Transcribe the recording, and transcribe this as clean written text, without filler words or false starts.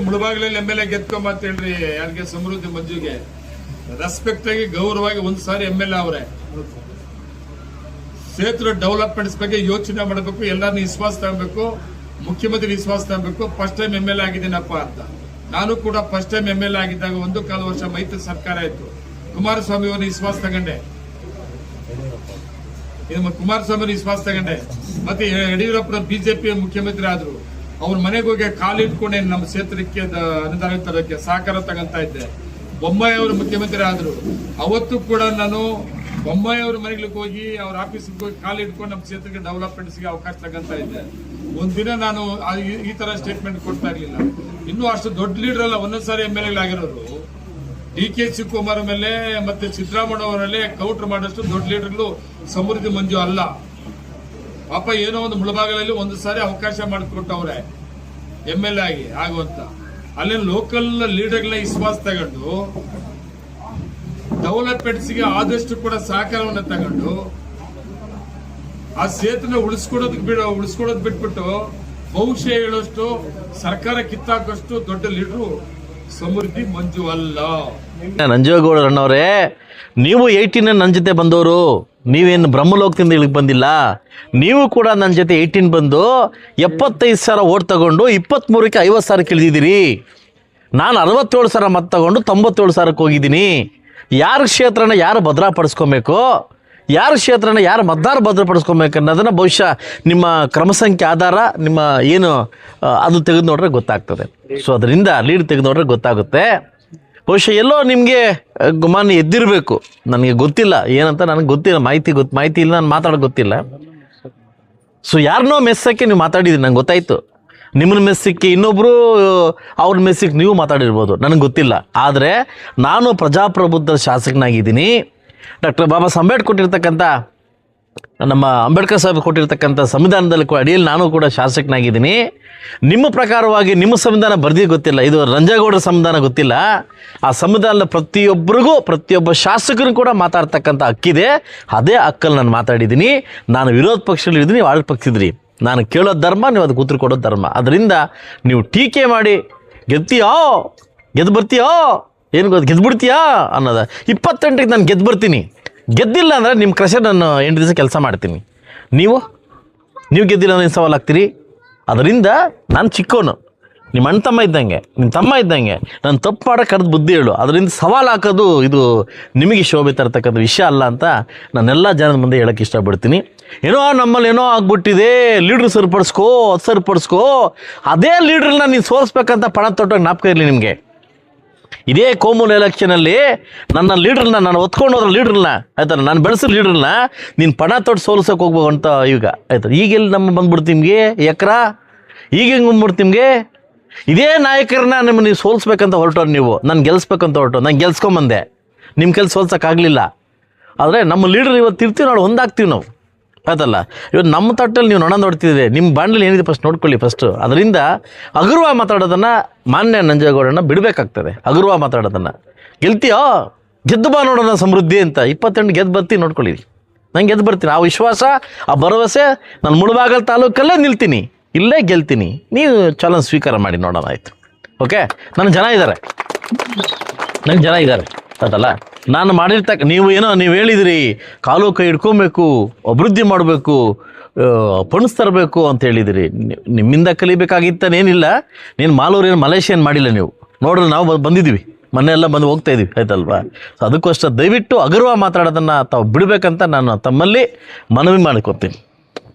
ಮುಳಬಾಗಿಲಲ್ಲಿ MLA ಗೆದ್ಕೊಂಬ ಅಂತ ಹೇಳ್ರಿ. ಯಾರಿಗೆ? ಸಮೃದ್ಧಿ ಮಂಜುಗೆ ರೆಸ್ಪೆಕ್ಟ್ ಆಗಿ ಗೌರವವಾಗಿ ಒಂದ್ ಸಾರಿ MLA ಅವರೇ ಕ್ಷೇತ್ರ ಡೆವಲಪ್ಮೆಂಟ್ಸ್ ಬಗ್ಗೆ ಯೋಚನೆ ಮಾಡಬೇಕು, ಎಲ್ಲಾರನ್ನೂ ವಿಶ್ವಾಸ ತಗೋಬೇಕು, ಮುಖ್ಯಮಂತ್ರಿ ವಿಶ್ವಾಸ ತಗೋಬೇಕು. ಫಸ್ಟ್ ಟೈಮ್ MLA ಆಗಿದ್ದೀನಪ್ಪ ಅಂತ. ನಾನು ಕೂಡ ಫಸ್ಟ್ ಟೈಮ್ MLA ಆಗಿದ್ದಾಗ 1.25 ವರ್ಷ ಮೈತ್ರಿ ಸರ್ಕಾರ ಇತ್ತು. ಕುಮಾರಸ್ವಾಮಿ ಅವರನ್ನ ವಿಶ್ವಾಸ ತಗೊಂಡೆ, ಕುಮಾರಸ್ವಾಮಿ ವಿಶ್ವಾಸ ತಗೊಂಡೆ. ಮತ್ತೆ ಯಡಿಯೂರಪ್ಪನ ಬಿಜೆಪಿ ಮುಖ್ಯಮಂತ್ರಿ ಆದ್ರು. ಅವ್ರ ಮನೆಗೆ ಹೋಗಿ ಕಾಲಿಟ್ಕೊಂಡೆ ನಮ್ಮ ಕ್ಷೇತ್ರಕ್ಕೆ ಅನುದಾನ ತರೋಕ್ಕೆ ಸಹಕಾರ ತಗೊಂತ ಇದ್ದೆ. ಬೊಮ್ಮಾಯಿ ಅವರು ಮುಖ್ಯಮಂತ್ರಿ ಆದ್ರು. ಅವತ್ತು ಕೂಡ ನಾನು ಬೊಮ್ಮಾಯಿ ಅವ್ರ ಮನೆಗಳಿಗೆ ಹೋಗಿ ಅವ್ರ ಆಫೀಸ್ಗೆ ಹೋಗಿ ಕಾಲಿಟ್ಕೊಂಡು ನಮ್ಮ ಕ್ಷೇತ್ರಕ್ಕೆ ಡೆವಲಪ್ಮೆಂಟ್ಸ್ಗೆ ಅವಕಾಶ ತಗೊಂತ ಇದ್ದೆ. ಒಂದಿನ ನಾನು ಈ ತರ ಸ್ಟೇಟ್ಮೆಂಟ್ ಕೊಡ್ತಾ ಇರ್ಲಿಲ್ಲ. ಇನ್ನೂ ಅಷ್ಟು ದೊಡ್ಡ ಲೀಡರ್ ಅಲ್ಲ, ಒಂದೊಂದ್ಸಾರಿ MLA ಆಗಿರೋರು. DK ಶಿವಕುಮಾರ್ ಮೇಲೆ ಮತ್ತೆ ಸಿದ್ದರಾಮಯ್ಯ ಅವರಲ್ಲೇ ಕೌಂಟರ್ ಮಾಡೋಷ್ಟು ದೊಡ್ಡ ಲೀಡರ್ಗಳು ಸಮೃದ್ಧಿ ಮಂಜು ಅಲ್ಲ. ಪಾಪ ಏನೋ ಒಂದು ಮುಳಬಾಗಲಲ್ಲಿ ಒಂದು ಸಾರಿ ಅವಕಾಶ ಮಾಡಿಕೊಟ್ಟವ್ರೆ MLA ಆಗಿ ಆಗುವಂತ. ಅಲ್ಲಿ ಲೋಕಲ್ ಲೀಡರ್ಗಳನ್ನ ವಿಶ್ವಾಸ ತಗೊಂಡು ಡೆವಲಪ್ಮೆಂಟ್ಸ್ಗೆ ಆದಷ್ಟು ಕೂಡ ಸಹಕಾರವನ್ನು ತಗೊಂಡು ಆ ಕ್ಷೇತ್ರನ ಉಳಿಸ್ಕೊಡೋದು ಬಿಟ್ಬಿಟ್ಟು ಭವಿಷ್ಯ ಹೇಳೋಷ್ಟು ಸರ್ಕಾರ ಕಿತ್ತಾಕೋಷ್ಟು ದೊಡ್ಡ ಲೀಡರು ಸಮೃದ್ಧಿ ಮಂಜು ಅಲ್ಲ. ನಂಜೇಗೌಡರಣ್ಣವರೇ, ನೀವು 18 ನನ್ನ ಜೊತೆ ಬಂದವರು, ನೀವೇನು ಬ್ರಹ್ಮಲೋಕದಿಂದ ಇಳಿಗೆ ಬಂದಿಲ್ಲ. ನೀವು ಕೂಡ ನನ್ನ ಜೊತೆ 18 ಬಂದು 75,000 ಓಟ್ ತಗೊಂಡು 23ಕ್ಕೆ 50,000 ಇಳಿದಿದ್ದೀರಿ. ನಾನು 67,000 ಮತ ತಗೊಂಡು 97,000ಕ್ಕೆ ಹೋಗಿದ್ದೀನಿ. ಯಾರ ಕ್ಷೇತ್ರನ ಯಾರು ಭದ್ರಪಡಿಸ್ಕೊಬೇಕು, ಯಾರ ಕ್ಷೇತ್ರನ ಯಾರು ಮತದಾರ ಭದ್ರಪಡಿಸ್ಕೊಬೇಕು ಅನ್ನೋದನ್ನು ಬಹುಶಃ ನಿಮ್ಮ ಕ್ರಮಸಂಖ್ಯೆ ಆಧಾರ ನಿಮ್ಮ ಏನು ಅದು ತೆಗೆದು ನೋಡ್ರೆ ಗೊತ್ತಾಗ್ತದೆ. ಸೊ ಅದರಿಂದ ಲೀಡ್ ತೆಗೆದು ನೋಡ್ರೆ ಗೊತ್ತಾಗುತ್ತೆ. ಬಹುಶಃ ಎಲ್ಲೋ ನಿಮಗೆ ಗುಮಾನಿ ಎದ್ದಿರಬೇಕು. ನನಗೆ ಗೊತ್ತಿಲ್ಲ ಏನಂತ, ನನಗೆ ಗೊತ್ತಿಲ್ಲ, ಮಾಹಿತಿ ಇಲ್ಲ, ನಾನು ಮಾತಾಡೋದು ಗೊತ್ತಿಲ್ಲ. ಸೊ ಯಾರನ್ನೋ ಮೆಸ್ಸಕ್ಕೆ ನೀವು ಮಾತಾಡಿದ್ದೀರಿ, ನಂಗೆ ಗೊತ್ತಾಯಿತು. ನಿಮ್ಮನ್ನ ಮೆಸ್ಸಿಕ್ಕೆ ಇನ್ನೊಬ್ಬರು ಅವ್ರ ಮೆಸ್ಸಿಗೆ ನೀವು ಮಾತಾಡಿರ್ಬೋದು, ನನಗೆ ಗೊತ್ತಿಲ್ಲ. ಆದರೆ ನಾನು ಪ್ರಜಾಪ್ರಭುತ್ವ ಶಾಸಕನಾಗಿದ್ದೀನಿ. ಡಾಕ್ಟರ್ ಬಾಬಾ ಸಾಹೇಬ್ ಅಂಬೇಡ್ಕರ್ ಕೊಟ್ಟಿರ್ತಕ್ಕಂಥ, ನಮ್ಮ ಅಂಬೇಡ್ಕರ್ ಸಾಹೇಬ್ ಕೊಟ್ಟಿರ್ತಕ್ಕಂಥ ಸಂವಿಧಾನದಲ್ಲಿ ಅಡಿಯಲ್ಲಿ ನಾನು ಕೂಡ ಶಾಸಕನಾಗಿದ್ದೀನಿ. ನಿಮ್ಮ ಪ್ರಕಾರವಾಗಿ ನಿಮ್ಮ ಸಂವಿಧಾನ ಬರ್ದಿ ಗೊತ್ತಿಲ್ಲ, ಇದು ನಂಜೇಗೌಡರ ಸಂವಿಧಾನ ಗೊತ್ತಿಲ್ಲ. ಆ ಸಂವಿಧಾನದ ಪ್ರತಿಯೊಬ್ಬ ಶಾಸಕರು ಕೂಡ ಮಾತಾಡ್ತಕ್ಕಂಥ ಹಕ್ಕಿದೆ. ಅದೇ ಹಕ್ಕಲ್ಲಿ ನಾನು ಮಾತಾಡಿದ್ದೀನಿ. ನಾನು ವಿರೋಧ ಪಕ್ಷದಲ್ಲಿ ಇದ್ದೀನಿ, ನೀವು ಆಡಳಿತ ಪಕ್ಷದಿದ್ರಿ. ನಾನು ಕೇಳೋದು ಧರ್ಮ, ನೀವು ಅದಕ್ಕೆ ಉತ್ತರ ಕೊಡೋದು ಧರ್ಮ. ಅದರಿಂದ ನೀವು ಟೀಕೆ ಮಾಡಿ ಗೆದ್ದು ಬರ್ತೀಯೋ ಏನು ಗೆದ್ಬಿಡ್ತೀಯಾ ಅನ್ನೋದು. 28ಕ್ಕೆ ನಾನು ಗೆದ್ದು ಬರ್ತೀನಿ. ಗೆದ್ದಿಲ್ಲ ಅಂದರೆ ನಿಮ್ಮ ಕ್ರಷರ್ ನಾನು 8 ದಿವಸ ಕೆಲಸ ಮಾಡ್ತೀನಿ. ನೀವು ಗೆದ್ದಿಲ್ಲ ಅಂದರೆ ಸವಾಲಾಗ್ತೀರಿ. ಅದರಿಂದ ನಾನು ಚಿಕ್ಕವನು, ನಿಮ್ಮ ಅಣ್ಣ ತಮ್ಮ ಇದ್ದಂಗೆ, ನಿಮ್ಮ ತಮ್ಮ ಇದ್ದಂಗೆ. ನಾನು ತಪ್ಪು ಮಾಡೋಕೆ ಕರೆದು ಬುದ್ಧಿ ಹೇಳು. ಅದರಿಂದ ಸವಾಲು ಹಾಕೋದು ಇದು ನಿಮಗೆ ಶೋಭೆ ತರ್ತಕ್ಕಂಥ ವಿಷಯ ಅಲ್ಲ ಅಂತ ನಾನೆಲ್ಲ ಜನದ ಮುಂದೆ ಹೇಳೋಕ್ಕೆ ಇಷ್ಟಪಡ್ತೀನಿ. ಏನೋ ನಮ್ಮಲ್ಲಿ ಏನೋ ಆಗ್ಬಿಟ್ಟಿದೆ, ಲೀಡ್ರ್ ಸರಿಪಡಿಸ್ಕೋ. ಅದೇ ಲೀಡ್ರನ್ನ ನೀನು ಸೋಲಿಸ್ಬೇಕಂತ ಪಣ ತೊಟ್ಟೋಗಿ ಜ್ಞಾಪಕ ಇರಲಿ ನಿಮಗೆ. ಇದೇ ಕೋಮೂಲ್ ಎಲೆಕ್ಷನಲ್ಲಿ ನನ್ನ ಲೀಡ್ರನ್ನ, ನಾನು ಹೊತ್ಕೊಂಡು ಹೋದ್ರ ಲೀಡ್ರನ್ನ ಆಯ್ತಲ್ಲ, ನಾನು ಬೆಳೆಸಿದ ಲೀಡ್ರನ್ನ ನೀನು ಪಣ ತೊಟ್ಟು ಸೋಲ್ಸೋಕೆ ಹೋಗ್ಬೇಕು ಅಂತ ಈಗ ಆಯ್ತು. ಈಗೆಲ್ಲಿ ನಮ್ಮ ಬಂದ್ಬಿಡ್ತು ನಿಮಗೆ ಈಗ ಹೆಂಗೆ ಬಂದ್ಬಿಡ್ತು ನಿಮಗೆ? ಇದೇ ನಾಯಕರನ್ನ ನೀವು ಸೋಲ್ಸ್ಬೇಕಂತ ಹೊರಟೋರು, ನೀವು ನಾನು ಗೆಲ್ಲಿಸ್ಬೇಕಂತ ಹೊರಟು. ನಾನು ಗೆಲ್ಸ್ಕೊಂಬಂದೆ, ನಿಮ್ಮ ಕೆಲಸ ಸೋಲ್ಸೋಕ್ಕಾಗಲಿಲ್ಲ. ಆದರೆ ನಮ್ಮ ಲೀಡ್ರ್ ಇವತ್ತು ಇರ್ತೀವಿ, ನಾಳೆ ಒಂದಾಗ್ತೀವಿ ನಾವು ಆಯ್ತಲ್ಲ. ಇವತ್ತು ನಮ್ಮ ತಟ್ಟಲ್ಲಿ ನೀವು ನೊಣ ನೋಡ್ತಿದ್ದೀರಿ, ನಿಮ್ಮ ಬಾಂಡ್ಲಿ ಏನಿದೆ ಫಸ್ಟ್ ನೋಡ್ಕೊಳ್ಳಿ ಫಸ್ಟು. ಅದರಿಂದ ಹಗುರವಾಗಿ ಮಾತಾಡೋದನ್ನು ಮಾನ್ಯ ನಂಜೇಗೌಡರನ್ನ ಬಿಡಬೇಕಾಗ್ತದೆ. ಹಗುರವಾಗಿ ಮಾತಾಡೋದನ್ನು ಗೆಲ್ತೀಯೋ ಗೆದ್ದು ಬಾ ನೋಡೋಣ ಸಮೃದ್ಧಿ ಅಂತ. 28 ಗೆದ್ದು ಬರ್ತೀನಿ, ನೋಡ್ಕೊಳ್ಳಿ. ನಂಗೆ ಗೆದ್ದು ಬರ್ತೀನಿ, ಆ ವಿಶ್ವಾಸ, ಆ ಭರವಸೆ. ನಾನು ಮುಳಬಾಗಲ್ ತಾಲೂಕಲ್ಲೇ ನಿಲ್ತೀನಿ, ಇಲ್ಲೇ ಗೆಲ್ತೀನಿ. ನೀವು ಚಾಲೆಂಜ್ ಸ್ವೀಕಾರ ಮಾಡಿ ನೋಡೋಣ, ಆಯಿತು. ಓಕೆ, ನನಗೆ ಜನ ಇದ್ದಾರೆ ಅದಲ್ಲ. ನಾನು ನೀವು ಹೇಳಿದಿರಿ ಕಾಲು ಕೈ ಹಿಡ್ಕೊಬೇಕು, ಅಭಿವೃದ್ಧಿ ಮಾಡಬೇಕು, ಫಂಡ್ಸ್ ತರಬೇಕು ಅಂತ ಹೇಳಿದಿರಿ. ನಿಮ್ಮಿಂದ ಕಲಿಬೇಕಾಗಿತ್ತನೇನಿಲ್ಲ. ನೀನು ಮಲೇಷಿಯನ್ ಮಾಡಿಲ್ಲ ನೀವು ನೋಡ್ರಿ. ನಾವು ಬಂದಿದ್ದೀವಿ, ಮೊನ್ನೆ ಬಂದು ಹೋಗ್ತಾ ಇದ್ದೀವಿ ಆಯ್ತಲ್ವಾ. ಸೊ ಅದಕ್ಕೋಸ್ಕರ ದಯವಿಟ್ಟು ಹಗುರವಾಗಿ ಮಾತಾಡೋದನ್ನು ತಾವು ಬಿಡಬೇಕಂತ ನಾನು ತಮ್ಮಲ್ಲಿ ಮನವಿ ಮಾಡ್ಕೊತೀನಿ.